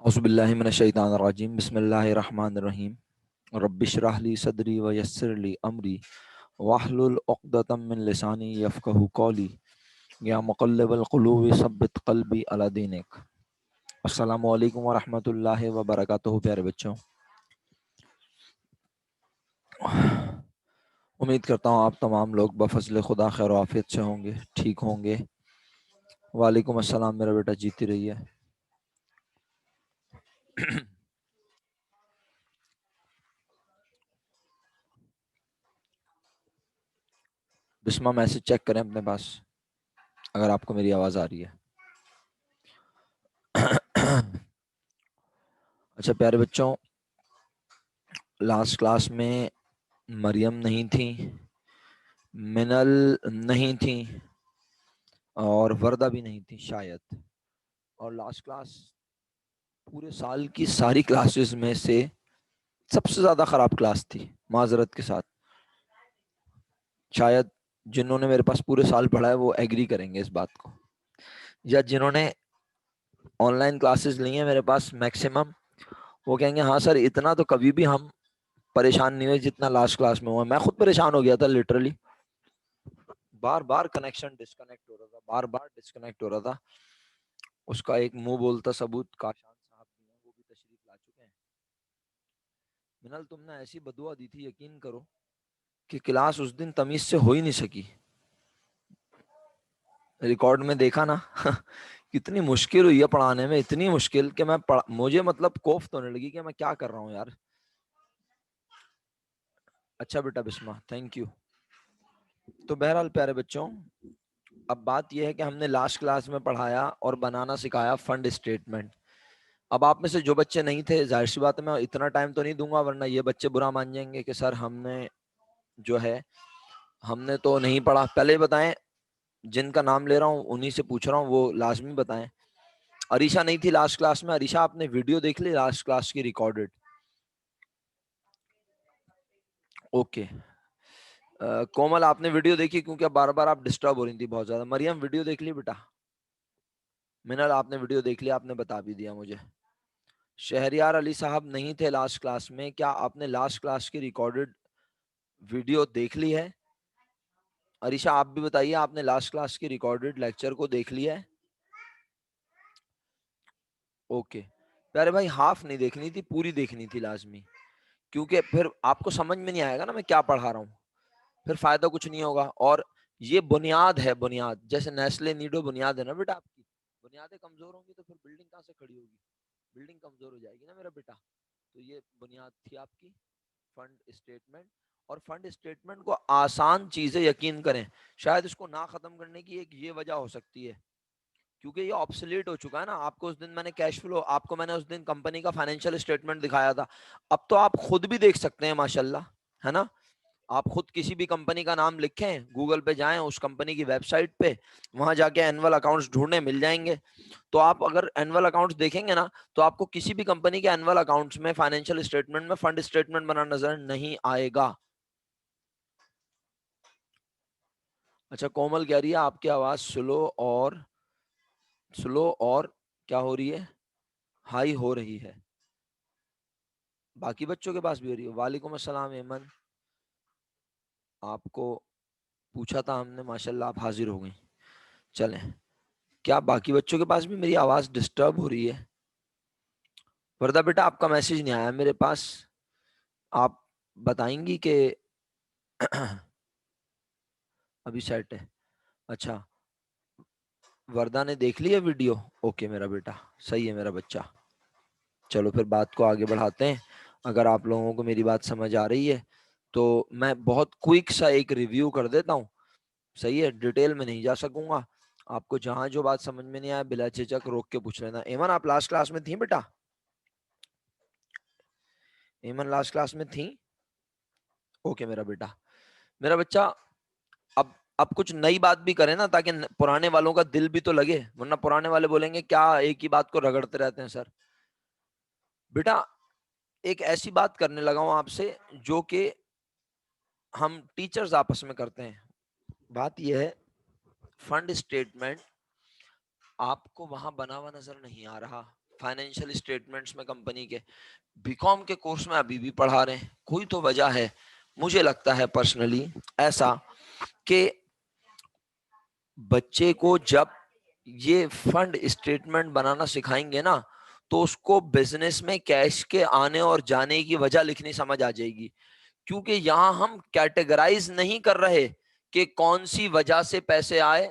औज़ुबिल्लाहि मिनश्शैतानिर्रजीम बिस्मिल्लाहिर्रहमानिर्रहीम रब्बिश्रह ली सदरी व यस्सिर ली अमरी वाहलुल उक़दतम मिन लिसानी यफ़क़हू क़ौली या मुक़ल्लिबल क़ुलूबि सब्बित क़ल्बी अला दीनिक। अस्सलामु अलैकुम व रहमतुल्लाहि व बरकातुहू। प्यारे बच्चों, उम्मीद करता हूँ आप तमाम लोग बफ़ज़्ल खुदा खैर आफियत से होंगे, ठीक होंगे। वालेकुम अस्सलाम मेरा बेटा, जीती रहिए। बिस्मा मैसेज चेक करें अपने पास अगर आपको मेरी आवाज़ आ रही है। अच्छा प्यारे बच्चों, लास्ट क्लास में मरियम नहीं थी, मिनल नहीं थी और वर्दा भी नहीं थी शायद। और लास्ट क्लास पूरे साल की सारी क्लासेस में से सबसे ज़्यादा ख़राब क्लास थी, माजरत के साथ। शायद जिन्होंने मेरे पास पूरे साल पढ़ा है वो एग्री करेंगे इस बात को, या जिन्होंने ऑनलाइन क्लासेस ली हैं मेरे पास मैक्सिमम, वो कहेंगे हाँ सर, इतना तो कभी भी हम परेशान नहीं हुए जितना लास्ट क्लास में हुआ। मैं खुद परेशान हो गया था लिटरली। बार बार कनेक्शन डिस्कनेक्ट हो रहा था, बार बार डिस्कनेक्ट हो रहा था। उसका एक मुंह बोलता सबूत काशान साहब भी हैं, वो भी तशरीफ ला चुके हैं। मिनल, तुमने ऐसी बदुआ दी थी, यकीन करो कि क्लास उस दिन तमीज से हो ही नहीं सकी। रिकॉर्ड में देखा ना कितनी मुश्किल हुई है पढ़ाने में, इतनी मुश्किल कि मुझे मतलब कोफ्त होने लगी कि मैं क्या कर रहा हूँ यार। अच्छा बेटा बिस्मा, थैंक यू। तो बहरहाल प्यारे बच्चों, अब बात यह है कि हमने लास्ट क्लास में पढ़ाया और बनाना सिखाया फंड स्टेटमेंट। अब आप में से जो बच्चे नहीं थे, जाहिर सी बात है मैं इतना टाइम तो नहीं दूंगा, वरना ये बच्चे बुरा मान जाएंगे कि सर हमने जो है हमने तो नहीं पढ़ा। पहले बताएं, जिनका नाम ले रहा हूँ उन्हीं से पूछ रहा हूँ, वो लाजमी बताएं। अरीशा नहीं थी लास्ट क्लास में। अरीशा, आपने वीडियो देख ली लास्ट क्लास की रिकॉर्डेड? ओके। कोमल, आपने वीडियो देखी? क्योंकि अब बार बार आप डिस्टर्ब हो रही थी बहुत ज्यादा। मरियम, वीडियो देख ली बेटा? मिनल, आपने वीडियो देख लिया, आपने बता भी दिया मुझे। शहरियार अली साहब नहीं थे लास्ट क्लास में, क्या आपने लास्ट क्लास की रिकॉर्डेड वीडियो देख ली है? अरीशा, आप भी बताइए, आपने लास्ट क्लास की रिकॉर्डेड लेक्चर को देख लिया है? ओके। प्यारे भाई, हाफ नहीं देखनी थी, पूरी देखनी थी लाजमी, क्योंकि फिर आपको समझ में नहीं आएगा ना मैं क्या पढ़ा रहा हूँ, फिर फायदा कुछ नहीं होगा। और ये बुनियाद है, बुनियाद जैसे नेस्ले नीडो बुनियाद है ना बेटा आपकी। बुनियादें कमजोर होंगी तो फिर बिल्डिंग कहाँ से खड़ी होगी? बिल्डिंग कमजोर हो जाएगी ना मेरा बेटा। तो ये बुनियाद थी आपकी फंड स्टेटमेंट। और फंड स्टेटमेंट को आसान चीजें, यकीन करें, शायद इसको ना खत्म करने की एक ये वजह हो सकती है क्योंकि ये ऑब्सोलीट हो चुका है ना। आपको उस दिन मैंने कैश फ्लो, आपको मैंने उस दिन कंपनी का फाइनेंशियल स्टेटमेंट दिखाया था। अब तो आप खुद भी देख सकते हैं माशाल्लाह, है ना। आप खुद किसी भी कंपनी का नाम लिखें, गूगल पे जाएं, उस कंपनी की वेबसाइट पे, वहां जाके एनुअल अकाउंट्स ढूंढने मिल जाएंगे। तो आप अगर एनुअल अकाउंट्स देखेंगे ना, तो आपको किसी भी कंपनी के एनुअल अकाउंट्स में, फाइनेंशियल स्टेटमेंट में फंड स्टेटमेंट बना नजर नहीं आएगा। अच्छा, कोमल कह रही है आपकी आवाज स्लो और क्या हो रही है, हाई हो रही है। बाकी बच्चों के पास भी हो रही है? वालेकुम अस्सलाम एमन, आपको पूछा था हमने, माशाल्लाह आप हाजिर हो गई। चलें, क्या बाकी बच्चों के पास भी मेरी आवाज डिस्टर्ब हो रही है? वर्दा बेटा, आपका मैसेज नहीं आया मेरे पास, आप बताएंगी कि अभी सेट है? अच्छा, वर्दा ने देख लिया वीडियो? ओके मेरा बेटा, सही है मेरा बच्चा। चलो फिर बात को आगे बढ़ाते हैं। अगर आप लोगों को मेरी बात समझ आ रही है तो मैं बहुत क्विक सा एक रिव्यू कर देता हूँ। सही है, डिटेल में नहीं जा सकूंगा। आपको जहां जो बात समझ में नहीं आया बिला झिझक रोक के पूछ लेना। एमन, आप लास्ट क्लास में थी बेटा? एमन लास्ट क्लास में थी? ओके मेरा बेटा। मेरा बच्चा, अब कुछ नई बात भी करें ना, ताकि पुराने वालों का दिल भी तो लगे, वरना पुराने वाले बोलेंगे क्या एक ही बात को रगड़ते रहते हैं सर। बेटा, एक ऐसी बात करने लगा हूं आपसे जो कि हम टीचर्स आपस में करते हैं। बात यह है, फंड स्टेटमेंट आपको वहां बना हुआ नजर नहीं आ रहा, फाइनेंशियल स्टेटमेंट्स में कंपनी के, बीकॉम के कोर्स में अभी भी पढ़ा रहे हैं। कोई तो वजह है, मुझे लगता है पर्सनली ऐसा, कि बच्चे को जब ये फंड स्टेटमेंट बनाना सिखाएंगे ना, तो उसको बिजनेस में कैश के आने और जाने की वजह लिखनी समझ आ जाएगी। क्योंकि यहां हम कैटेगराइज नहीं कर रहे कि कौन सी वजह से पैसे आए,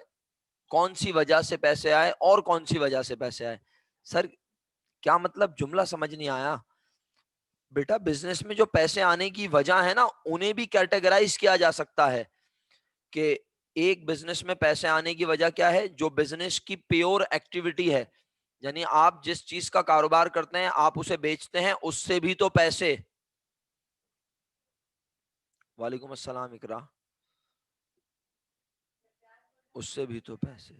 कौन सी वजह से पैसे आए और कौन सी वजह से पैसे आए। सर क्या मतलब, जुमला समझ नहीं आया। बेटा बिजनेस में जो पैसे आने की वजह है ना, उन्हें भी कैटेगराइज किया जा सकता है कि एक बिजनेस में पैसे आने की वजह क्या है, जो बिजनेस की प्योर एक्टिविटी है, यानी आप जिस चीज का कारोबार करते हैं, आप उसे बेचते हैं, उससे भी तो पैसे। वालेकुम अस्सलाम इकरा। उससे भी तो पैसे,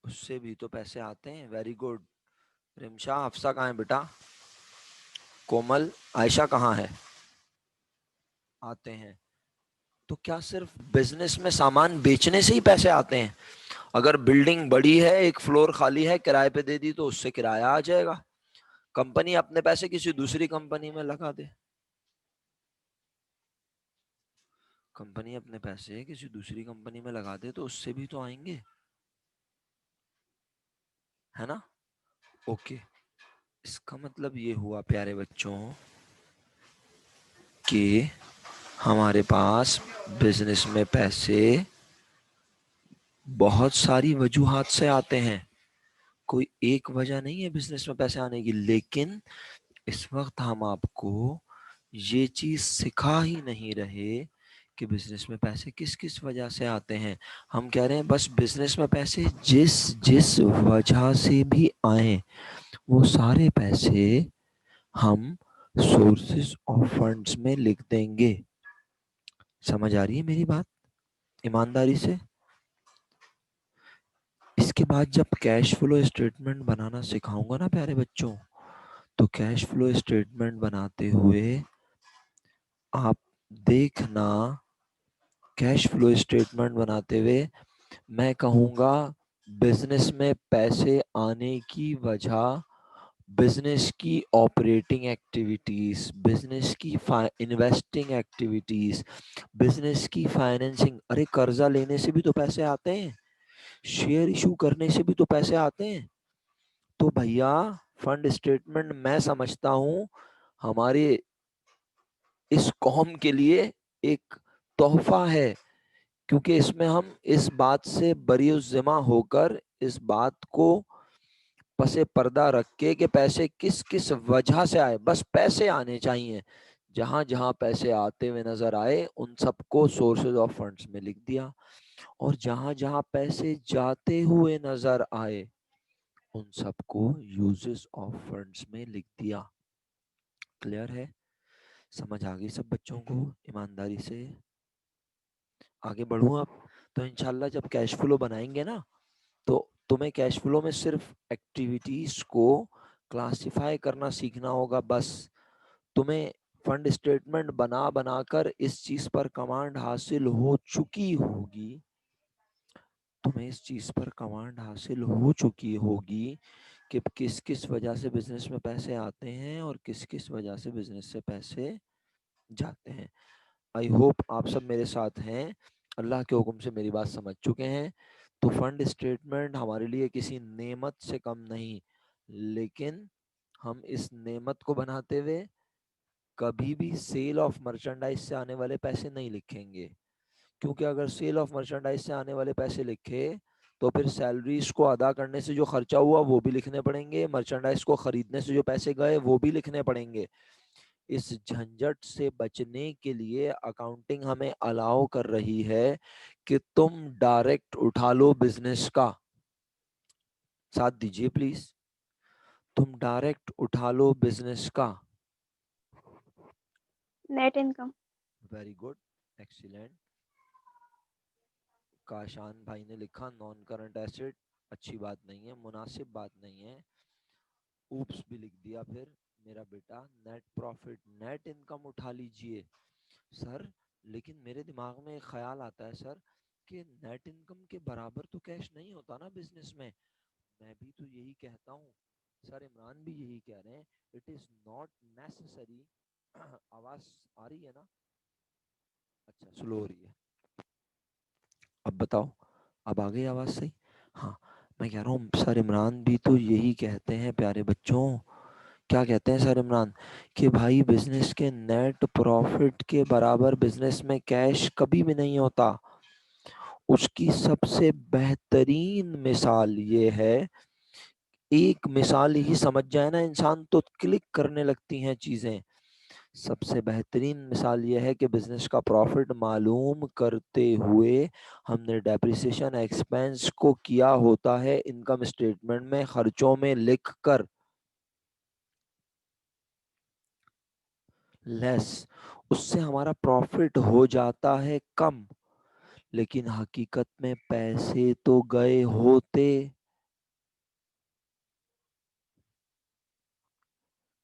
उससे भी तो पैसे आते हैं। Very good. रिमशा, हफ्सा कहाँ है बेटा? कोमल, आयशा कहाँ है? आते हैं। तो क्या सिर्फ बिजनेस में सामान बेचने से ही पैसे आते हैं? अगर बिल्डिंग बड़ी है, एक फ्लोर खाली है, किराए पे दे दी, तो उससे किराया आ जाएगा। कंपनी अपने पैसे किसी दूसरी कंपनी में लगा दे, कंपनी अपने पैसे किसी दूसरी कंपनी में लगा दे, तो उससे भी तो आएंगे, है ना? ओके। इसका मतलब ये हुआ प्यारे बच्चों कि हमारे पास बिजनेस में पैसे बहुत सारी वजूहात से आते हैं। कोई एक वजह नहीं है बिजनेस में पैसे आने की। लेकिन इस वक्त हम आपको ये चीज सिखा ही नहीं रहे कि बिजनेस में पैसे किस किस वजह से आते हैं। हम कह रहे हैं बस बिजनेस में पैसे जिस जिस वजह से भी आए, वो सारे पैसे हम सोर्सेस ऑफ फंड्स में लिख देंगे। समझ आ रही है मेरी बात ईमानदारी से? इसके बाद जब कैश फ्लो स्टेटमेंट बनाना सिखाऊंगा ना प्यारे बच्चों, तो कैश फ्लो स्टेटमेंट बनाते हुए आप देखना, कैश फ्लो स्टेटमेंट बनाते हुए मैं कहूंगा बिजनेस में पैसे आने की वजह, बिजनेस की ऑपरेटिंग एक्टिविटीज, बिजनेस की इन्वेस्टिंग एक्टिविटीज, बिजनेस की फाइनेंसिंग। अरे कर्जा लेने से भी तो पैसे आते हैं, शेयर इशू करने से भी तो पैसे आते हैं। तो भैया फंड स्टेटमेंट मैं समझता हूं हमारे इस कौम के लिए एक तोहफा है, क्योंकि इसमें हम इस बात से बरीउज़्ज़मा होकर, इस बात को पसे पर्दा रख के कि पैसे किस किस वजह से आए, बस पैसे आने चाहिए, जहां जहां पैसे आते हुए नजर आए उन सबको सोर्सेज ऑफ फंड्स में लिख दिया, और जहां जहां पैसे जाते हुए नजर आए उन सबको यूजेस ऑफ फंड्स में लिख दिया। क्लियर है? समझ आ गई सब बच्चों को ईमानदारी से? आगे बढ़ूं अब? तो इंशाल्लाह जब कैश फ्लो बनाएंगे ना, तो तुम्हें कैश फ्लो में सिर्फ एक्टिविटीज को क्लासिफाई करना सीखना होगा बस। तुम्हें फंड स्टेटमेंट बना बनाकर इस चीज पर कमांड हासिल हो चुकी होगी, तुम्हें इस चीज पर कमांड हासिल हो चुकी होगी कि किस किस वजह से बिजनेस में पैसे आते हैं और किस किस वजह से बिजनेस से पैसे जाते हैं। आई होप आप सब मेरे साथ हैं, अल्लाह के हुक्म से मेरी बात समझ चुके हैं। तो फंड स्टेटमेंट हमारे लिए किसी नेमत से कम नहीं, लेकिन हम इस नेमत को बनाते हुए कभी भी सेल ऑफ मर्चेंडाइज से आने वाले पैसे नहीं लिखेंगे। क्योंकि अगर सेल ऑफ मर्चेंडाइज से आने वाले पैसे लिखे, तो फिर सैलरीज को अदा करने से जो खर्चा हुआ वो भी लिखने पड़ेंगे, मर्चेंडाइज को खरीदने से जो पैसे गए वो भी लिखने पड़ेंगे। इस झंझट से बचने के लिए अकाउंटिंग हमें अलाउ कर रही है कि तुम डायरेक्ट उठा लो बिजनेस का। साथ दीजिए प्लीज। तुम डायरेक्ट उठा लो बिजनेस का। Net income. Very good, excellent. Kashan भाई ने लिखा नॉन करंट एसेट, अच्छी बात नहीं है, मुनासिब बात नहीं है। ऊप्स भी लिख दिया फिर मेरा बेटा। नेट प्रॉफिट, नेट इनकम उठा लीजिए सर। लेकिन मेरे दिमाग में एक ख्याल आता है सर, कि नेट इनकम के बराबर तो कैश नहीं होता ना बिजनेस में। मैं भी तो यही कहता हूँ, सर इमरान भी यही कह रहे हैं, इट इज नॉट नेसेसरी। आवाज आ रही है ना? अच्छा, स्लो हो रही है। अब बताओ, अब आ गई आवाज सही? हाँ, मैं कह रहा हूँ सर इमरान भी तो यही कहते हैं प्यारे बच्चों। क्या कहते हैं सर इमरान? कि भाई बिजनेस के नेट प्रॉफिट के बराबर बिजनेस में कैश कभी भी नहीं होता। उसकी सबसे बेहतरीन मिसाल ये है, एक मिसाल ही समझ जाए ना इंसान तो क्लिक करने लगती हैं चीजें। सबसे बेहतरीन मिसाल यह है कि बिजनेस का प्रॉफिट मालूम करते हुए हमने डेप्रिसिएशन एक्सपेंस को किया होता है इनकम स्टेटमेंट में खर्चों में लिख कर लेस। उससे हमारा प्रॉफिट हो जाता है कम, लेकिन हकीकत में पैसे तो गए होते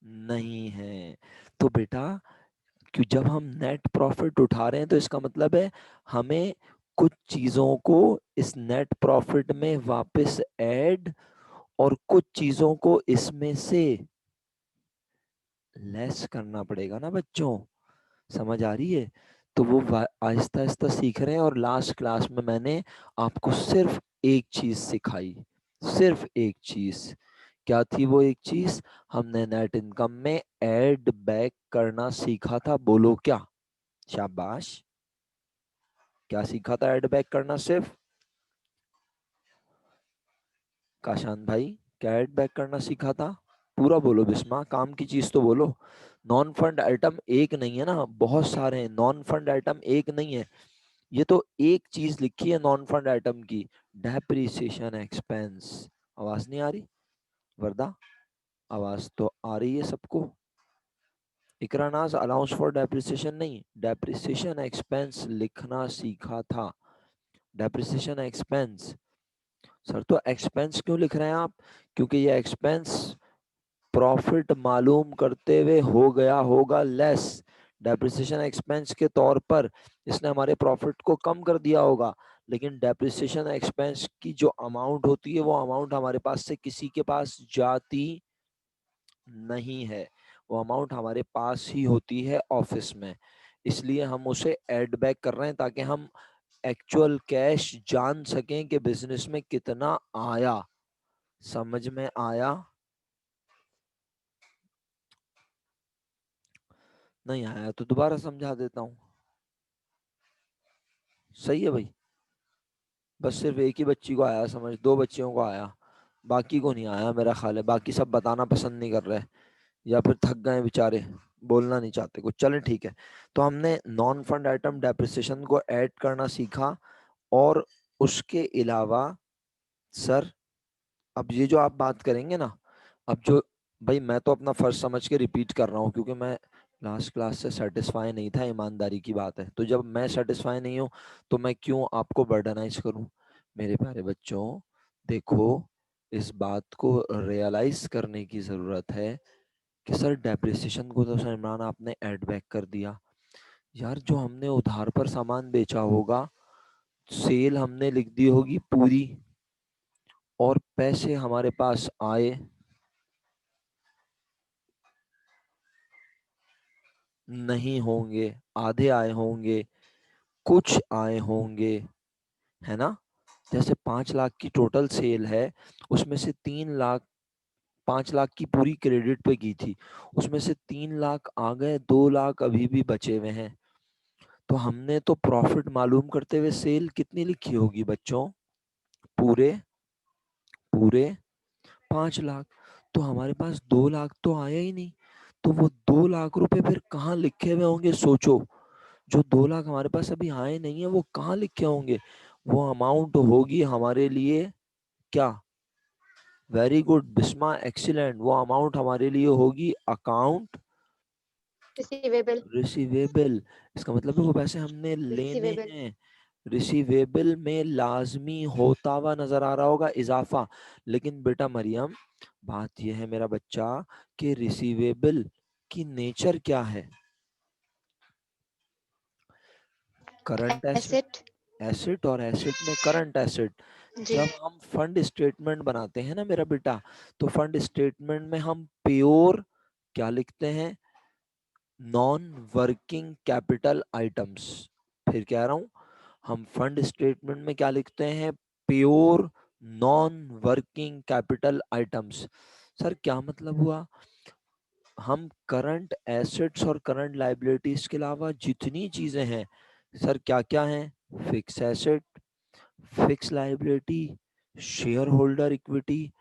नहीं है। तो बेटा, कि जब हम नेट प्रॉफिट उठा रहे हैं तो इसका मतलब है हमें कुछ चीजों को इस नेट प्रॉफिट में वापस ऐड और कुछ चीजों को इसमें से लेस करना पड़ेगा ना बच्चों। समझ आ रही है? तो वो आहिस्ता आहिस्ता सीख रहे हैं, और लास्ट क्लास में मैंने आपको सिर्फ एक चीज सिखाई, सिर्फ एक चीज। क्या थी वो एक चीज? हमने नेट इनकम में ऐड बैक करना सीखा था। बोलो क्या? शाबाश। क्या सीखा था ऐड बैक करना सिर्फ? काशान भाई, क्या ऐड बैक करना सीखा था? पूरा बोलो बिस्मा, काम की चीज तो बोलो। नॉन फंड आइटम एक नहीं है ना, बहुत सारे हैं। नॉन फंड आइटम एक नहीं है, ये तो एक चीज लिखी है नॉन फंड आइटम की, डेप्रिसिएशन एक्सपेंस। आवाज नहीं आ रही वरदा? आवाज तो आ रही है सबको। इकरानाज अलाउंस फॉर डेप्रिसिएशन नहीं, डेप्रिसिएशन एक्सपेंस लिखना सीखा था। Depreciation expense. सर तो एक्सपेंस क्यों लिख रहे हैं आप? क्योंकि ये एक्सपेंस प्रॉफिट मालूम करते हुए हो गया होगा लेस। डेप्रिसिएशन एक्सपेंस के तौर पर इसने हमारे प्रॉफिट को कम कर दिया होगा, लेकिन डेप्रिसिएशन एक्सपेंस की जो अमाउंट होती है वो अमाउंट हमारे पास से किसी के पास जाती नहीं है। वो अमाउंट हमारे पास ही होती है ऑफिस में। इसलिए हम उसे ऐड बैक कर रहे हैं ताकि हम एक्चुअल कैश जान सकें कि बिजनेस में कितना आया। समझ में आया? नहीं आया तो दोबारा समझा देता हूँ। सही है भाई? बस सिर्फ एक ही बच्ची को आया समझ, दो बच्चियों को आया, बाकी को नहीं आया मेरा ख्याल है। बाकी सब बताना पसंद नहीं कर रहे, या फिर थक गए बेचारे, बोलना नहीं चाहते कुछ। चलें ठीक है। तो हमने नॉन फंड आइटम डेप्रिसिएशन को ऐड करना सीखा, और उसके अलावा सर, अब ये जो आप बात करेंगे ना, अब जो, भाई मैं तो अपना फर्ज समझ के रिपीट कर रहा हूँ क्योंकि मैं लास्ट क्लास से सेटिस्फाई नहीं था, ईमानदारी की बात है। तो जब मैं सेटिस्फाई नहीं हूँ तो मैं क्यों आपको बर्डनाइज करूँ? मेरे प्यारे बच्चों, देखो, इस बात को रियलाइज करने की जरूरत है कि सर डेप्रिसिएशन को तो सर इमरान आपने ऐड बैक कर दिया। यार जो हमने उधार पर सामान बेचा होगा, सेल हमने लिख दी होगी पूरी, और पैसे हमारे पास आए नहीं होंगे, आधे आए होंगे, कुछ आए होंगे, है ना? जैसे 5 लाख की टोटल सेल है, उसमें से 3 लाख, 5 लाख की पूरी क्रेडिट पे की थी, उसमें से 3 लाख आ गए, 2 लाख अभी भी बचे हुए हैं। तो हमने तो प्रॉफिट मालूम करते हुए सेल कितनी लिखी होगी बच्चों? पूरे पूरे 5 लाख। तो हमारे पास 2 लाख तो आया ही नहीं। तो वो 2 लाख रुपए फिर कहाँ लिखे हुए होंगे सोचो? जो 2 लाख हमारे पास अभी आए नहीं है वो कहाँ लिखे होंगे? वो अमाउंट होगी हमारे लिए क्या? Very good Bisma, excellent. वो अमाउंट हमारे लिए होगी अकाउंट रिसीवेबल। रिसीवेबल। इसका मतलब है वो पैसे हमने लेने रिसीवेबल। हैं। रिसीवेबल में लाजमी होता हुआ नजर आ रहा होगा इजाफा। लेकिन बेटा मरियम, बात यह है मेरा बच्चा कि रिसीवेबल की नेचर क्या है? Current asset. एसेट। एसेट, और एसेट में करंट एसेट। जी। जब हम फंड स्टेटमेंट बनाते हैं ना मेरा बेटा, तो फंड स्टेटमेंट में हम प्योर क्या लिखते हैं, नॉन वर्किंग कैपिटल आइटम्स। फिर कह रहा हूं, हम फंड स्टेटमेंट में क्या लिखते हैं, pure non working capital items. Sir क्या मतलब हुआ, हम करंट एसेट्स और करंट लायबिलिटीज के अलावा जितनी चीजें हैं, सर क्या क्या हैं, fix asset, fix liability, share holder equity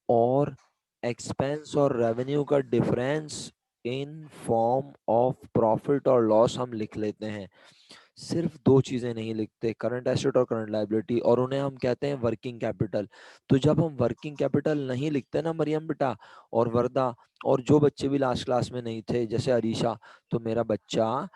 और एक्सपेंस और रेवेन्यू का difference in form of profit और लॉस हम लिख लेते हैं। सिर्फ दो चीजें नहीं लिखते, करंट एसेट और करंट लायबिलिटी, और उन्हें हम कहते हैं वर्किंग कैपिटल। तो जब हम वर्किंग कैपिटल नहीं लिखते ना मरियम बेटा और वरदा, और जो बच्चे भी लास्ट क्लास में नहीं थे जैसे अरीशा, तो मेरा बच्चा,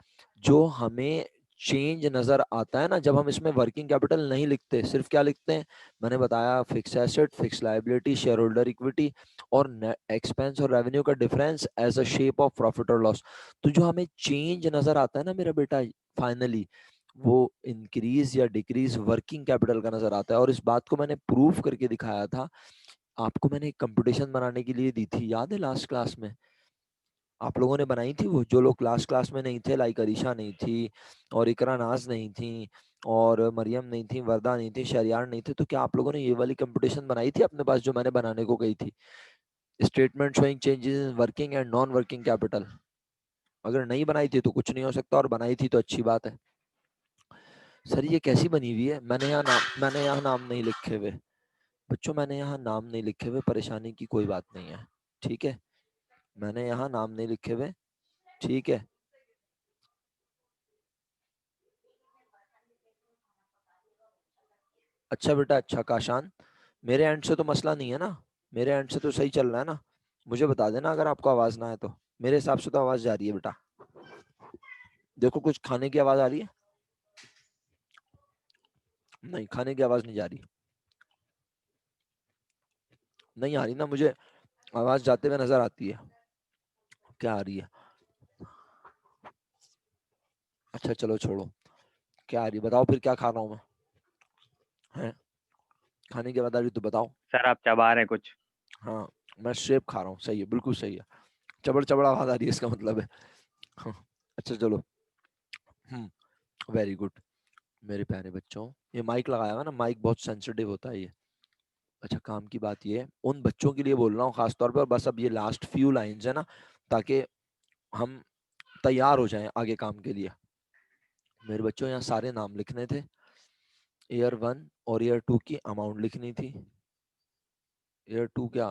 जो हमें चेंज नजर आता है ना जब हम इसमें वर्किंग कैपिटल नहीं लिखते, सिर्फ क्या लिखते हैं, मैंने बताया fix asset, fix liability, share holder equity और एक्सपेंस और रेवेन्यू का difference as a shape of profit और लॉस। तो जो हमें चेंज नजर आता है ना मेरा बेटा फाइनली, वो इंक्रीज या डिक्रीज वर्किंग कैपिटल का नजर आता है। और इस बात को मैंने प्रूफ करके दिखाया था आपको, मैंने एक कंपटीशन बनाने के लिए दी थी, याद है लास्ट क्लास में आप लोगों ने बनाई थी वो, जो लोग लास्ट क्लास में नहीं थे, लाइक अरीशा नहीं थी और इकरा नाज नहीं थी और मरियम नहीं थी, वरदा नहीं थी, शरियार नहीं थे, तो क्या आप लोगों ने ये वाली कंपटीशन बनाई थी अपने पास जो मैंने बनाने को कही थी, statement showing changes in working and non working capital? अगर नहीं बनाई थी तो कुछ नहीं हो सकता, और बनाई थी तो अच्छी बात है। सर ये कैसी बनी हुई है, मैंने यहाँ नाम नहीं लिखे हुए बच्चों, मैंने यहाँ नाम नहीं लिखे हुए, परेशानी की कोई बात नहीं है, ठीक है, मैंने यहाँ नाम नहीं लिखे हुए, ठीक है। अच्छा बेटा, अच्छा काशान, मेरे एंड से तो मसला नहीं है ना, मेरे एंड से तो सही चल रहा है ना, मुझे बता देना अगर आपको आवाज ना आए तो, मेरे हिसाब से तो आवाज जा रही है बेटा। देखो कुछ खाने की आवाज आ रही है? नहीं, खाने की आवाज नहीं जा रही, नहीं आ रही ना, मुझे आवाज जाते हुए नजर आती है, क्या आ रही है? अच्छा चलो छोड़ो, क्या आ रही है बताओ, फिर क्या खा रहा हूँ मैं, हैं? खाने की आवाज आ रही तो बताओ। सर आप चबा रहे हैं कुछ। हाँ, मैं सेब खा रहा हूँ, सही है, बिल्कुल सही है, चबड़ चबड़ आवाज आ रही है इसका मतलब है। हाँ, अच्छा चलो, वेरी गुड। मेरे प्यारे बच्चों, ये माइक लगाया हुआ ना, माइक बहुत सेंसिटिव होता है ये। अच्छा काम की बात ये है, उन बच्चों के लिए बोल रहा हूँ खास तौर पर, बस अब ये लास्ट फ्यू लाइंस है ना, ताकि हम तैयार हो जाएं आगे काम के लिए। मेरे बच्चों यहाँ सारे नाम लिखने थे, ईयर 1 और ईयर 2 की अमाउंट लिखनी थी। ईयर 2 क्या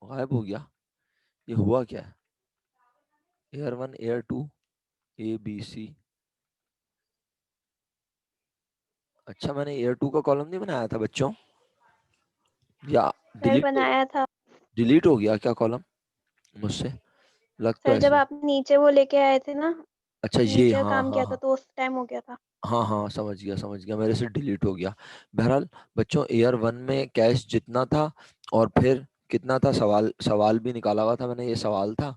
गायब हो गया, ये हुआ क्या है? Year 1 year 2 A B C, अच्छा मैंने ईयर 2 का कॉलम नहीं बनाया था बच्चों, या सर डिलीट हो, बनाया था। डिलीट हो गया क्या कॉलम मुझसे, लग तो सर जब ऐसे, आप नीचे वो लेके आए थे ना, अच्छा ये, नीचे हाँ काम हाँ किया था हाँ, तो उस टाइम हो गया था। हाँ हाँ समझ गया, मेरे से डिलीट हो गया। बहरहाल बच्चों, ईयर 1 में कैश जितना था और फिर कितना था, सवाल सवाल भी निकाला हुआ था मैंने, ये सवाल था,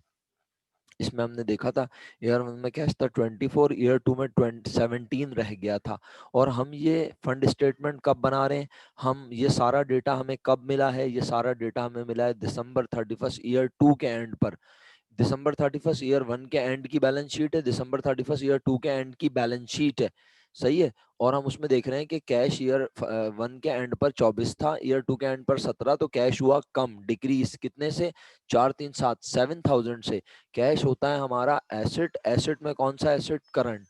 इसमें हमने देखा था ईयर 1 में कैश था 24, ईयर 2 में 17 रह गया था। और हम ये फंड स्टेटमेंट कब बना रहे हैं, हम ये सारा डेटा हमें कब मिला है, ये सारा डेटा हमें मिला है दिसंबर 31 ईयर 2 के एंड पर। दिसंबर 31 ईयर 1 के एंड की बैलेंस शीट है, दिसंबर 31 ईयर 2 के एंड की बैलेंस शीट है, सही है। और हम उसमें देख रहे हैं कि कैश ईयर 1 के एंड पर 24 था, ईयर 2 के एंड पर 17, तो कैश हुआ कम, डिक्रीज कितने से, 437 7,000 से। कैश होता है हमारा एसेट, एसेट में कौन सा एसेट, करंट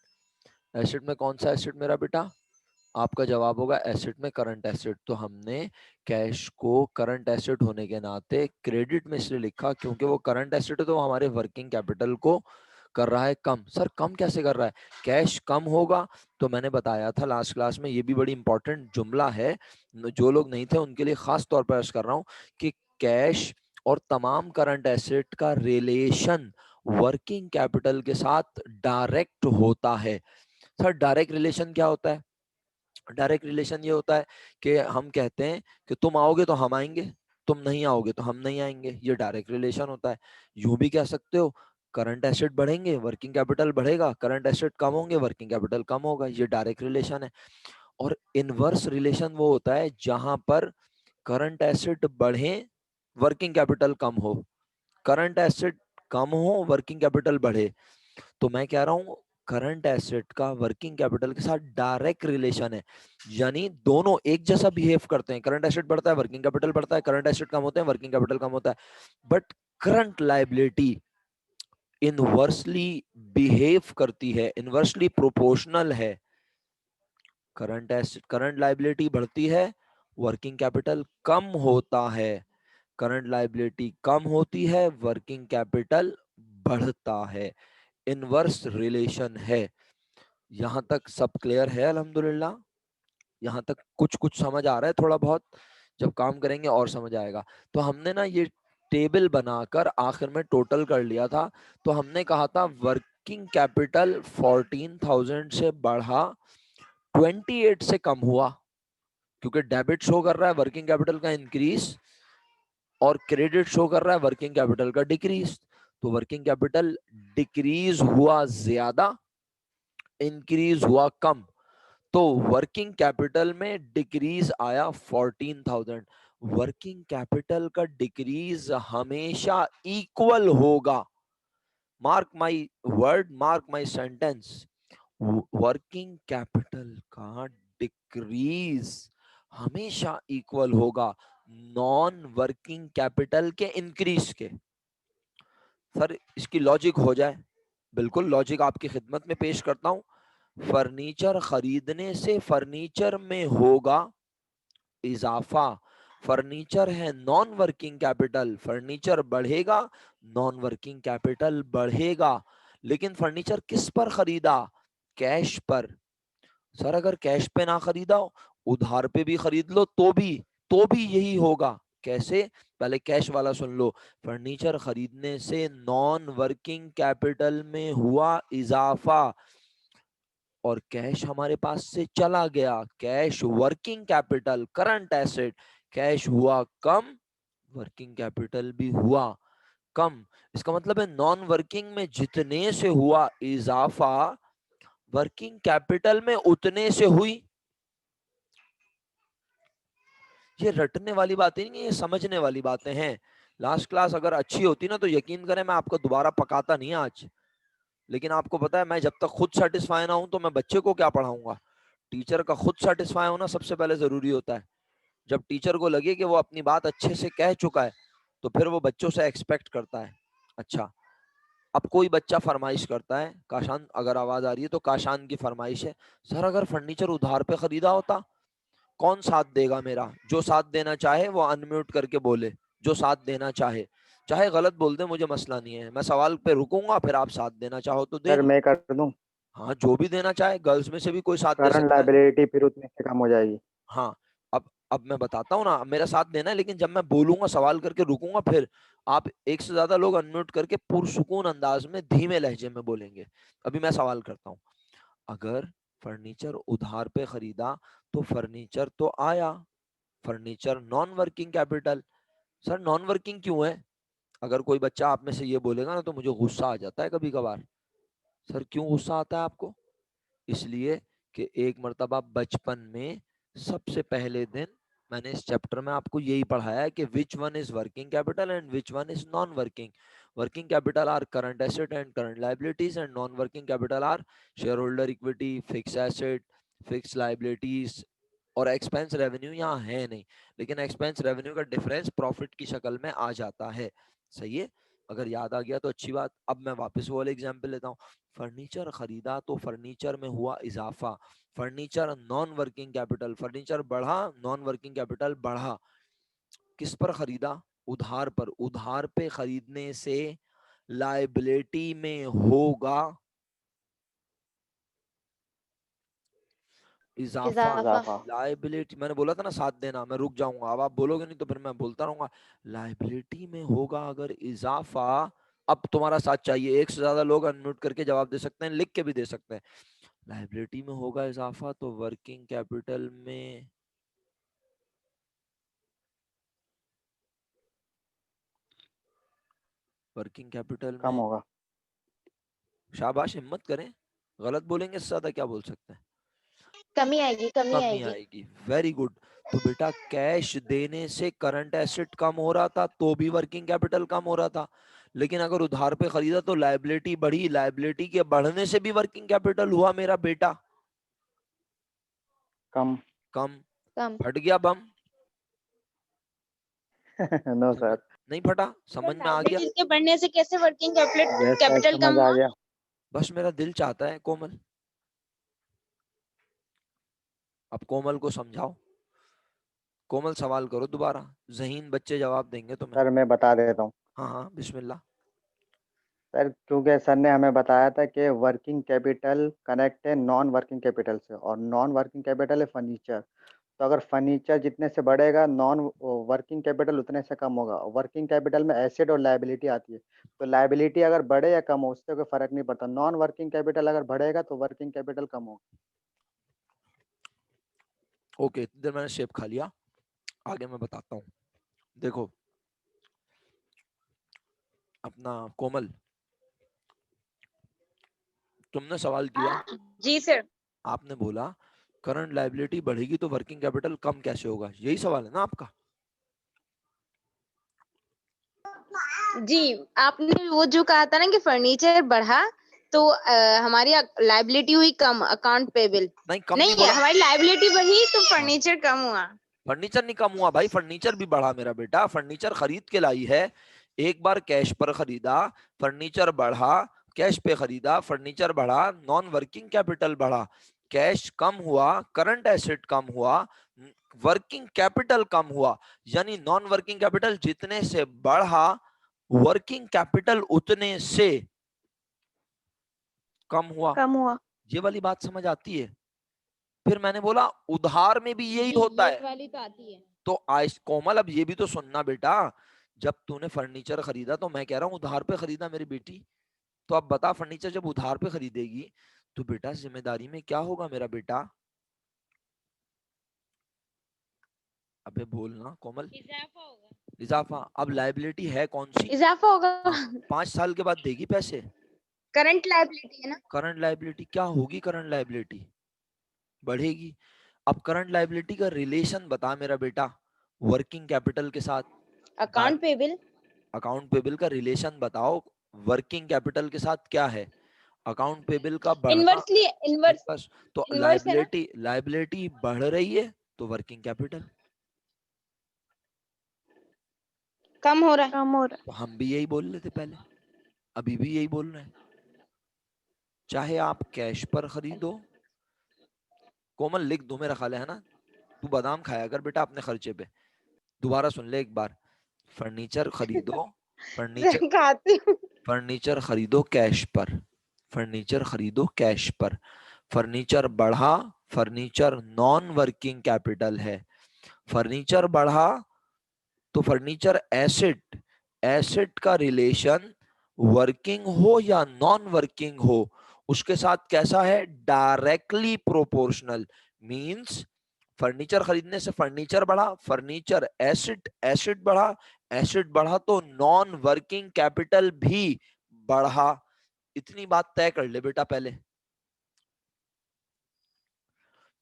एसेट में कौन सा एसेट मेरा बेटा, आपका जवाब होगा एसेट में करंट एसेट। तो हमने कैश को करंट एसेट होने के नाते क्रेडिट में इसलिए लिखा क्योंकि वो करंट एसेट है, तो वो हमारे वर्किंग कैपिटल को कर रहा है कम। सर कम कैसे कर रहा है, कैश कम होगा, तो मैंने बताया था लास्ट क्लास में, ये भी बड़ी इंपॉर्टेंट जुमला है, जो लोग नहीं थे उनके लिए खास तौर पर अर्ज कर रहा हूँ कि कैश और तमाम करंट एसेट का रिलेशन वर्किंग कैपिटल के साथ डायरेक्ट होता है। सर डायरेक्ट रिलेशन क्या होता है, डायरेक्ट रिलेशन ये होता है कि हम कहते हैं कि तुम आओगे तो हम आएंगे, तुम नहीं आओगे तो हम नहीं आएंगे, ये डायरेक्ट रिलेशन होता है। यूं भी कह सकते हो, करंट एसेट बढ़ेंगे वर्किंग कैपिटल बढ़ेगा, करंट एसेट कम होंगे वर्किंग कैपिटल कम होगा, ये डायरेक्ट रिलेशन है। और इनवर्स रिलेशन वो होता है जहां पर करंट एसेट बढ़े, वर्किंग कैपिटल कम हो, करंट एसेट कम हो, वर्किंग कैपिटल बढ़े। तो मैं कह रहा हूं करंट एसेट का वर्किंग कैपिटल के साथ डायरेक्ट रिलेशन है, यानी दोनों एक जैसा बिहेव करते हैं। करंट एसेट बढ़ता है, वर्किंग कैपिटल बढ़ता है, करंट एसेट कम होते हैं, वर्किंग कैपिटल कम होता है। But current liability inversely behave करती है, इनवर्सली प्रोपोर्शनल है। करंट एसेट, करंट लायबिलिटी बढ़ती है, वर्किंग कैपिटल कम होता है। करंट लायबिलिटी कम होती है, वर्किंग कैपिटल बढ़ता है। इनवर्स रिलेशन है। यहां तक सब क्लियर है? अल्हम्दुलिल्लाह। यहाँ तक कुछ कुछ समझ आ रहा है थोड़ा बहुत, जब काम करेंगे और समझ आएगा। तो हमने ना ये टेबल बनाकर आखिर में टोटल कर लिया था। तो हमने कहा था वर्किंग कैपिटल 14,000 से बढ़ा, 28 से कम हुआ, क्योंकि डेबिट शो कर रहा है वर्किंग कैपिटल का इंक्रीज और क्रेडिट शो कर रहा है वर्किंग कैपिटल का डिक्रीज। तो वर्किंग कैपिटल डिक्रीज हुआ ज्यादा, इंक्रीज हुआ कम। तो वर्किंग कैपिटल में डिक्रीज आया 14,000। वर्किंग कैपिटल का डिक्रीज हमेशा इक्वल होगा, mark my word, mark my sentence, working capital का डिक्रीज हमेशा इक्वल होगा नॉन वर्किंग कैपिटल के इंक्रीज के। सर इसकी लॉजिक हो जाए, बिल्कुल लॉजिक आपकी खिदमत में पेश करता हूं। फर्नीचर खरीदने से फर्नीचर में होगा इजाफा। फर्नीचर है नॉन वर्किंग कैपिटल, फर्नीचर बढ़ेगा, नॉन वर्किंग कैपिटल बढ़ेगा। लेकिन फर्नीचर किस पर खरीदा? कैश पर। सर अगर कैश पे ना खरीदा हो, उधार पे भी खरीद लो तो भी यही होगा। कैसे? पहले कैश वाला सुन लो। फर्नीचर खरीदने से नॉन वर्किंग कैपिटल में हुआ इजाफा और कैश हमारे पास से चला गया, cash working capital current asset, cash हुआ कम, वर्किंग कैपिटल भी हुआ कम। इसका मतलब है नॉन वर्किंग में जितने से हुआ इजाफा, वर्किंग कैपिटल में उतने से हुई। ये रटने वाली बातें नहीं है, ये समझने वाली बातें हैं। लास्ट क्लास अगर अच्छी होती ना तो यकीन करें मैं आपको दोबारा पकाता नहीं आज। लेकिन आपको पता है मैं जब तक खुद सेटिस्फाई ना हूं तो मैं बच्चे को क्या पढ़ाऊंगा। टीचर का खुद सेटिस्फाई होना सबसे पहले जरूरी होता है। जब टीचर को लगे कि वो अपनी बात अच्छे से कह चुका है तो फिर वो बच्चों से एक्सपेक्ट करता है। अच्छा, अब कोई बच्चा फरमाइश करता है, काशान अगर आवाज आ रही है तो काशान की फरमाइश है, सर अगर फर्नीचर उधार पे खरीदा होता कौन साथ देगा मेरा? जो साथ देना चाहे वो अनम्यूट करके बोले, जो साथ देना चाहे, चाहे गलत बोल दे मुझे मसला नहीं है, मैं सवाल पे रुकूंगा, फिर आप साथ देना चाहो तो दे सर लो। मैं कर दूं। हाँ जो भी देना चाहे, गर्ल्स में से भी कोई साथ दे करंट सकता है। लाइबिलिटी फिर उतने से कम हो जाएगी। हाँ, अब मैं बताता हूँ ना, अब मेरा साथ देना है, लेकिन जब मैं बोलूंगा सवाल करके रुकूंगा, फिर आप एक से ज्यादा लोग अनम्यूट करके पुरसुकून अंदाज में धीमे लहजे में बोलेंगे। अभी मैं सवाल करता हूँ, अगर फर्नीचर उधार पे खरीदा तो फर्नीचर तो आया, furniture non working capital. Sir non working क्यों है? अगर कोई बच्चा आप में से ये बोलेगा ना तो मुझे गुस्सा आ जाता है कभी कभार। सर क्यों गुस्सा आता है आपको? इसलिए कि एक मर्तबा बचपन में सबसे पहले दिन मैंने इस चैप्टर में आपको यही पढ़ाया है कि which one is working capital and which one is non working. Working capital R current asset and current liabilities and non working capital R share holder equity, fix asset, fix liabilities और expense revenue यहाँ है नहीं। लेकिन expense revenue का difference profit की शक्ल में आ जाता है। सही है, अगर याद आ गया तो अच्छी बात। अब मैं वापस वो वाले एग्जाम्पल लेता हूँ। फर्नीचर खरीदा तो फर्नीचर में हुआ इजाफा, furniture non working capital, furniture बढ़ा, नॉन वर्किंग कैपिटल बढ़ा। किस पर खरीदा? उधार पर। उधार पे खरीदने से लायबिलिटी में होगा इजाफा। इजाफा। इजाफा। लायबिलिटी, मैंने बोला था ना साथ देना, मैं रुक जाऊंगा, अब आप बोलोगे नहीं तो फिर मैं बोलता रहूंगा। लायबिलिटी में होगा अगर इजाफा। अब तुम्हारा साथ चाहिए, एक से ज्यादा लोग अनम्यूट करके जवाब दे सकते हैं, लिख के भी दे सकते हैं। लायबिलिटी में होगा इजाफा तो वर्किंग कैपिटल में, वर्किंग कैपिटल कम में, होगा। शाबाश हिम्मत करें, गलत बोलेंगे इससे ज्यादा क्या बोल सकते हैं। कमी आएगी, कमी कमी आएगी। आएगी। Very good. तो बेटा कैश देने से करंट एसेट कम हो रहा था तो भी वर्किंग कैपिटल कम हो रहा था, लेकिन अगर उधार पे खरीदा तो लायबिलिटी बढ़ी, लायबिलिटी के बढ़ने से भी वर्किंग कैपिटल हुआ मेरा बेटा कम। कम। कम। फट गया बम? नो समझ सर। नहीं फटा? समझ में आ गया? लायबिलिटीज के बढ़ने से कैसे वर्किंग यस सर, कैपिटल समझ कम आ हुआ? गया। बस मेरा दिल चाहता है कोमल, अब कोमल को समझाओ। कोमल सवाल करो दोबारा, जहीन बच्चे जवाब देंगे तुम्हें। सर मैं बता देता हूँ। हाँ हाँ बिस्मिल्लाह। सर क्योंकि सर ने हमें बताया था कि वर्किंग कैपिटल कनेक्ट है नॉन वर्किंग कैपिटल से, और नॉन वर्किंग कैपिटल है फर्नीचर। तो अगर फर्नीचर जितने से बढ़ेगा नॉन वर्किंग कैपिटल उतने से कम होगा। वर्किंग कैपिटल में एसेट और लायबिलिटी आती है, तो लायबिलिटी अगर बढ़े या कम हो उससे कोई फर्क नहीं पड़ता। नॉन वर्किंग कैपिटल अगर बढ़ेगा तो वर्किंग कैपिटल कम होगा। ओके, इधर मैंने शेप खा लिया, आगे मैं बताता हूँ। देखो अपना कोमल, तुमने सवाल किया, जी सर। आपने बोला करंट लायबिलिटी बढ़ेगी तो वर्किंग कैपिटल कम कैसे होगा, यही सवाल है ना आपका? जी, आपने वो जो कहा था ना कि फर्नीचर बढ़ा तो हमारी लायबिलिटी हुई कम, अकाउंट पेबल। नहीं कम नहीं नहीं, बोला। हमारी लायबिलिटी बढ़ी तो हाँ, फर्नीचर कम हुआ। फर्नीचर नहीं कम हुआ भाई, फर्नीचर भी बढ़ा मेरा बेटा, फर्नीचर खरीद के लाई है, एक बार कैश पर खरीदा, फर्नीचर बढ़ा, कैश पे खरीदा, फर्नीचर बढ़ा, नॉन वर्किंग कैपिटल बढ़ा, कैश कम हुआ, करंट एसेट कम हुआ, वर्किंग कैपिटल कम हुआ, यानी नॉन वर्किंग कैपिटल जितने से बढ़ा वर्किंग कैपिटल उतने से कम हुआ। कम हुआ। ये वाली बात समझ आती है? फिर मैंने बोला उधार में भी यही जी, होता ये है। वाली तो आती है। तो आज कोमल अब ये भी तो सुनना बेटा, जब तूने फर्नीचर खरीदा तो मैं कह रहा हूँ उधार पे खरीदा मेरी बेटी, तो अब बता फर्नीचर जब उधार पे खरीदेगी तो बेटा जिम्मेदारी में क्या होगा मेरा बेटा? अबे बोलना कोमल। इजाफा होगा। इजाफा। अब लायबिलिटी है कौन सी? इजाफा होगा। हाँ, 5 साल के बाद देगी पैसे। करंट लायबिलिटी है ना। करंट लायबिलिटी क्या होगी? करंट लायबिलिटी बढ़ेगी। अब करंट लायबिलिटी का रिलेशन बता मेरा बेटा वर्किंग कैपिटल के साथ। Account payable. अकाउंट पेबल का रिलेशन बताओ वर्किंग कैपिटल के साथ क्या है? अकाउंट पेबल का बढ़ना। Inversely, inverse. बस, तो इनवर्स है ना। लायबिलिटी लायबिलिटी बढ़ रही है तो वर्किंग कैपिटल कम हो रहा है। कम हो रहा तो हम भी यही बोल रहे थे पहले, अभी भी यही बोल रहे हैं। चाहे आप कैश पर खरीदो, कोमल लिख दो मेरा ख्याल है ना, तू बादाम खाया कर बेटा अपने खर्चे पे। दोबारा सुन ले एक बार, फर्नीचर खरीदो, है। फर्नीचर खाती हूँ। फर्नीचर खरीदो कैश पर, फर्नीचर खरीदो कैश पर, फर्नीचर बढ़ा, फर्नीचर नॉन वर्किंग कैपिटल है, फर्नीचर बढ़ा तो फर्नीचर एसेट, एसेट का रिलेशन वर्किंग हो या नॉन वर्किंग हो उसके साथ कैसा है? Directly proportional. मींस फर्नीचर खरीदने से फर्नीचर बढ़ा, फर्नीचर एसेट, एसेट बढ़ा, एसेट बढ़ा तो नॉन वर्किंग कैपिटल भी बढ़ा। इतनी बात तय कर ले बेटा पहले,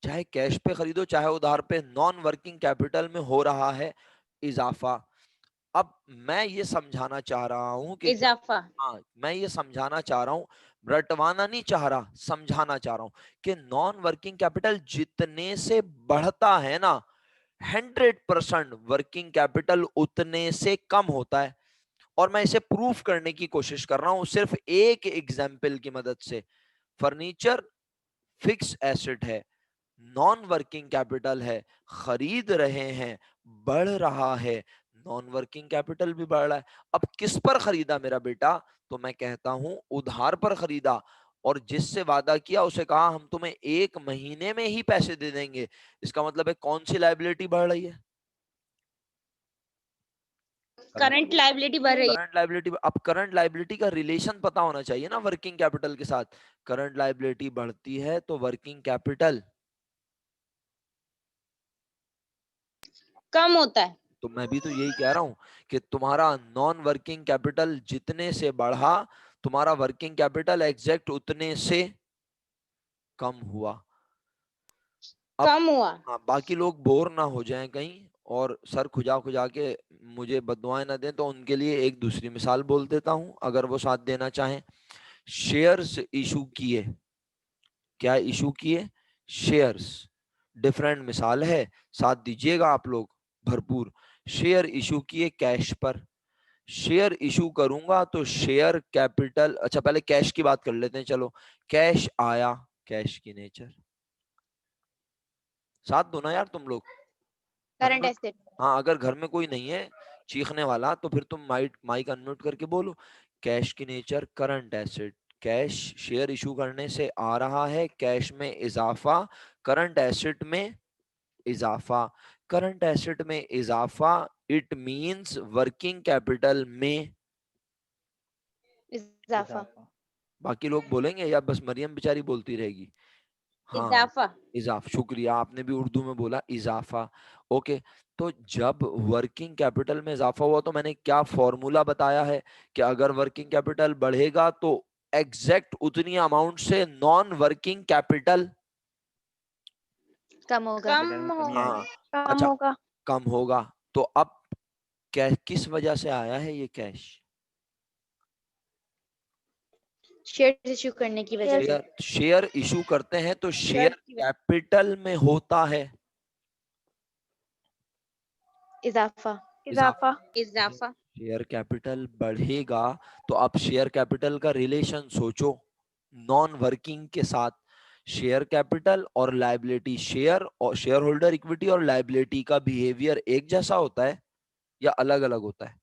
चाहे कैश पे खरीदो चाहे उधार पे, नॉन वर्किंग कैपिटल में हो रहा है इजाफा। अब मैं ये समझाना चाह रहा हूं कि जब, इजाफा। हाँ मैं ये समझाना चाह रहा हूं, रटवाना नहीं चाह रहा, समझाना चाह रहा हूं कि नॉन वर्किंग कैपिटल जितने से बढ़ता है ना 100% वर्किंग कैपिटल उतने से कम होता है। और मैं इसे प्रूफ करने की कोशिश कर रहा हूं सिर्फ एक एग्जाम्पल की मदद से। फर्नीचर फिक्स एसेट है, नॉन वर्किंग कैपिटल है, खरीद रहे हैं, बढ़ रहा है, नॉन वर्किंग कैपिटल भी बढ़ रहा है। अब किस पर खरीदा मेरा बेटा? तो मैं कहता हूं उधार पर खरीदा, और जिससे वादा किया उसे कहा हम तुम्हें 1 महीने में ही पैसे दे देंगे। इसका मतलब है कौन सी लायबिलिटी बढ़ रही है? करंट करंट लायबिलिटी बढ़ रही है। Current liability. अब करंट लायबिलिटी का रिलेशन पता होना चाहिए ना वर्किंग कैपिटल के साथ। करंट लायबिलिटी बढ़ती है तो वर्किंग कैपिटल कम होता है। तो मैं भी तो यही कह रहा हूं कि तुम्हारा नॉन वर्किंग कैपिटल जितने से बढ़ा तुम्हारा वर्किंग कैपिटल एग्जैक्ट उतने से कम हुआ। अब कम हुआ। हाँ, बाकी लोग बोर ना हो जाएं कहीं और सर खुजा खुजा के मुझे बददुआएं ना दें, तो उनके लिए एक दूसरी मिसाल बोल देता हूं अगर वो साथ देना चाहें। शेयर्स इशू किए, क्या इशू किए? शेयर्स। डिफरेंट मिसाल है, साथ दीजिएगा आप लोग भरपूर। शेयर इशू किए कैश पर। शेयर इशू करूंगा तो शेयर कैपिटल, अच्छा पहले कैश की बात कर लेते हैं, चलो। कैश आया, कैश की नेचर, साथ दो ना यार तुम लोग, करंट अनम्यूट। एसेट। हाँ, अगर घर में कोई नहीं है चीखने वाला तो फिर तुम माइक माइक अनम्यूट करके बोलो। कैश की nature current asset. Cash share issue करने से आ रहा है, कैश में इजाफा, करंट एसेट में इजाफा। करंट एसेट में इजाफा, इट मींस वर्किंग कैपिटल में इजाफा। इजाफा। बाकी लोग बोलेंगे या बस मरियम बेचारी बोलती रहेगी? हाँ, इजाफा। इजाफा, शुक्रिया, आपने भी उर्दू में बोला इजाफा। ओके, तो जब वर्किंग कैपिटल में इजाफा हुआ तो मैंने क्या फॉर्मूला बताया है कि अगर वर्किंग कैपिटल बढ़ेगा तो एग्जैक्ट उतनी अमाउंट से नॉन वर्किंग कैपिटल कम होगा। कैपिटल में कमी हाँ, आएगी। कम अच्छा, होगा। कम होगा। तो अब किस वजह से आया है ये कैश? शेयर इशू करने की वजह से। शेयर इशू करते हैं तो शेयर शेयर की वजह। कैपिटल में होता है इजाफा। इजाफा। इजाफा। शेयर कैपिटल बढ़ेगा तो आप शेयर कैपिटल का रिलेशन सोचो नॉन वर्किंग के साथ। शेयर कैपिटल और लायबिलिटी, शेयर और शेयर होल्डर इक्विटी और लायबिलिटी का बिहेवियर एक जैसा होता है या अलग अलग होता है?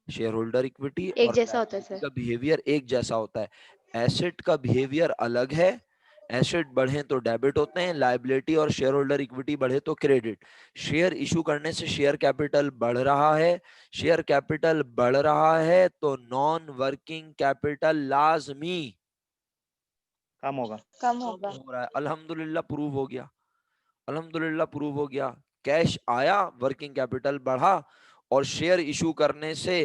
शेयर होल्डर इक्विटी एक और जैसा होता है लायबिलिटी सर। का बिहेवियर एक जैसा होता है। एसेट का बिहेवियर अलग है, एसेट बढ़े तो डेबिट होते हैं, लायबिलिटी और शेयर होल्डर इक्विटी बढ़े तो क्रेडिट। शेयर इशू करने से शेयर कैपिटल बढ़ रहा है, शेयर कैपिटल बढ़ रहा है तो नॉन वर्किंग कैपिटल लाजमी कम होगा। कम कम होगा। हो रहा है। अल्हम्दुलिल्लाह प्रूव हो गया, अल्हम्दुलिल्लाह प्रूव हो गया। कैश आया, वर्किंग कैपिटल बढ़ा, और शेयर इशू करने से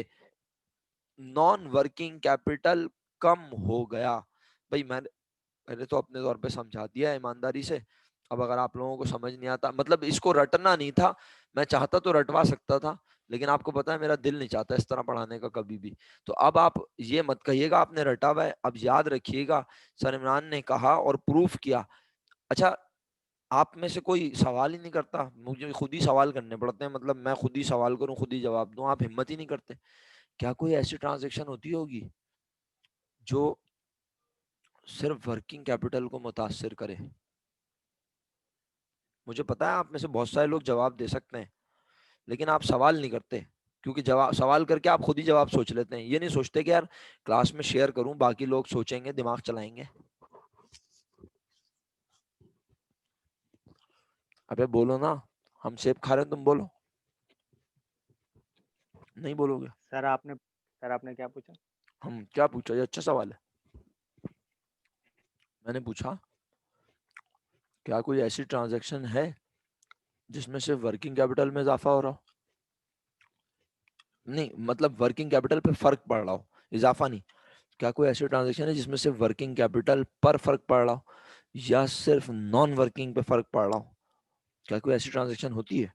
नॉन वर्किंग कैपिटल कम हो गया। भाई मैंने तो अपने तौर पे समझा दिया है ईमानदारी से। अब अगर आप लोगों को समझ नहीं आता, मतलब इसको रटना नहीं था, मैं चाहता तो रटवा सकता था, लेकिन आपको पता है मेरा दिल नहीं चाहता इस तरह पढ़ाने का कभी भी। तो अब आप ये मत कहिएगा आपने रटा हुआ है, अब याद रखिएगा सर इमरान ने कहा और प्रूफ किया। अच्छा, आप में से कोई सवाल ही नहीं करता, मुझे खुद ही सवाल करने पड़ते हैं, मतलब मैं खुद ही सवाल करूं खुद ही जवाब दूं, आप हिम्मत ही नहीं करते। क्या कोई ऐसी ट्रांजेक्शन होती होगी जो सिर्फ वर्किंग कैपिटल को मुतासिर करे? मुझे पता है आप में से बहुत सारे लोग जवाब दे सकते हैं, लेकिन आप सवाल नहीं करते, क्योंकि जवाब सवाल करके आप खुद ही जवाब सोच लेते हैं। ये नहीं सोचते कि यार क्लास में शेयर करूं, बाकी लोग सोचेंगे, दिमाग चलाएंगे। अबे बोलो ना, हम सेब खा रहे हैं, तुम बोलो। नहीं बोलोगे? सर आपने क्या पूछा? हम क्या पूछा, ये अच्छा सवाल है। मैंने पूछा क्या कोई ऐसी ट्रांजैक्शन है जिसमें सिर्फ वर्किंग कैपिटल में इजाफा हो रहा हो? नहीं, मतलब वर्किंग कैपिटल पे फर्क पड़ रहा हो, इजाफा नहीं। क्या कोई ऐसी ट्रांजैक्शन है जिसमें सिर्फ वर्किंग कैपिटल पर फर्क पड़ रहा हो या सिर्फ नॉन वर्किंग पे फर्क पड़ रहा हो? क्या कोई ऐसी ट्रांजैक्शन होती है?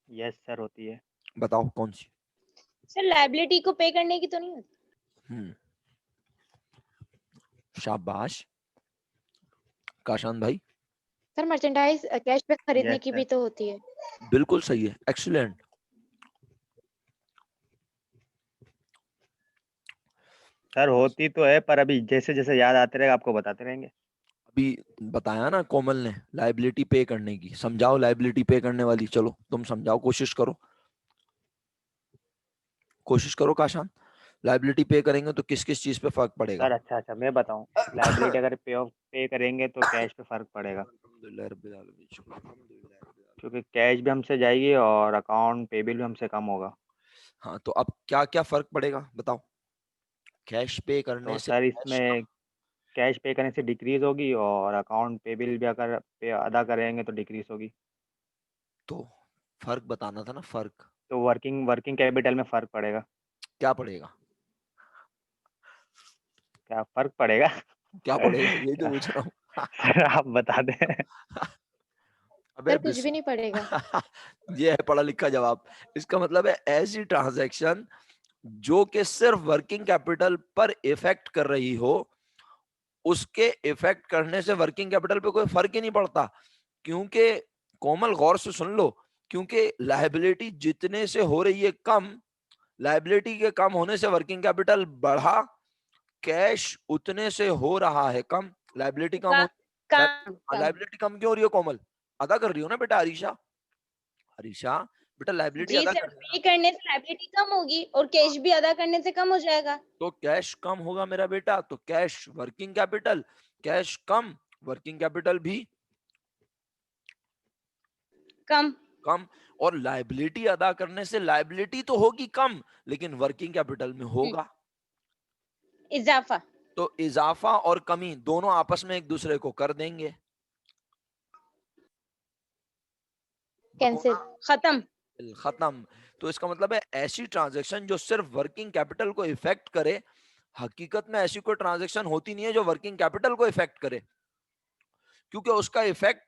यस सर, होती है। बताओ कौन सी। सर लायबिलिटी को पे करने की तो नहीं होती? हम्म, शाबाश काशान भाई, सर मर्चेंडाइज कैश पे खरीदने यस की सर। भी तो होती है। बिल्कुल सही है, एक्सीलेंट। सर होती तो है, पर अभी जैसे जैसे याद आते रहेगा आपको बताते रहेंगे। अभी बताया ना कोमल ने, लाइबिलिटी पे करने की। समझाओ लाइबिलिटी पे करने वाली, चलो तुम समझाओ, कोशिश करो, कोशिश करो काशान। लाइबिलिटी पे करेंगे तो किस किस चीज पे फर्क पड़ेगा? सर अच्छा अच्छा मैं बताऊं। लाइबिलिटी अगर पे करेंगे तो कैश पे फर्क पड़ेगा, अल्हम्दुलिल्लाह रब्बिल आलमीन, शुक्र, अल्हम्दुलिल्लाह रब्बिल आलमीन। क्योंकि कैश भी हमसे जाएगी और अकाउंट पेबल भी हमसे कम होगा। हाँ, तो अब क्या क्या फर्क पड़ेगा बताओ? कैश पे तो करने से सर कैश इसमें कैश पे करने से डिक्रीज होगी और अकाउंट पेबल भी अगर पे अदा करेंगे तो डिक्रीज होगी। तो फर्क बताना था ना, फर्क तो वर्किंग वर्किंग कैपिटल में फ़र्क पड़ेगा। क्या पड़ेगा? क्या फ़र्क पड़ेगा? क्या पड़ेगा, यही तो पूछ रहा हूँ। सर आप बता दें। अबे सर कुछ भी नहीं पड़ेगा। ये है पढ़ा लिखा जवाब। इसका मतलब है ऐसी ट्रांजैक्शन जो कि सिर्फ वर्किंग कैपिटल पर इफेक्ट कर रही हो, उसके इफेक्ट करने से वर्किंग कैपिटल पे कोई फर्क ही नहीं पड़ता। क्योंकि कोमल गौर से सुन लो, क्योंकि लायबिलिटी जितने से हो रही है कम, लायबिलिटी के कम होने से वर्किंग कैपिटल बढ़ा, कैश उतने से हो रहा है कम, लायबिलिटी कम का, हो। काम कम। लायबिलिटी कम क्यों हो रही है कोमल? अदा कर रही हो ना बेटा अरीशा। अरीशा बेटा लायबिलिटी जी अदा सर, कर रही हो पे ना, करने से लायबिलिटी कम होगी और कैश भी अदा करने से कम हो जाएगा। तो कैश कम होगा मेरा बेटा, तो कैश वर्किंग कैपिटल, कैश कम वर्किंग कैपिटल भी कम। कम। और लायबिलिटी अदा करने से लायबिलिटी तो होगी कम, लेकिन वर्किंग कैपिटल में होगा। इजाफा। तो इजाफा और कमी दोनों आपस में एक दूसरे को कर देंगे। कैंसिल। खत्म। खत्म। तो इसका मतलब है ऐसी ट्रांजैक्शन जो सिर्फ वर्किंग कैपिटल को इफेक्ट करे, हकीकत में ऐसी कोई ट्रांजैक्शन होती नहीं है जो वर्किंग कैपिटल को इफेक्ट करे, क्योंकि उसका इफेक्ट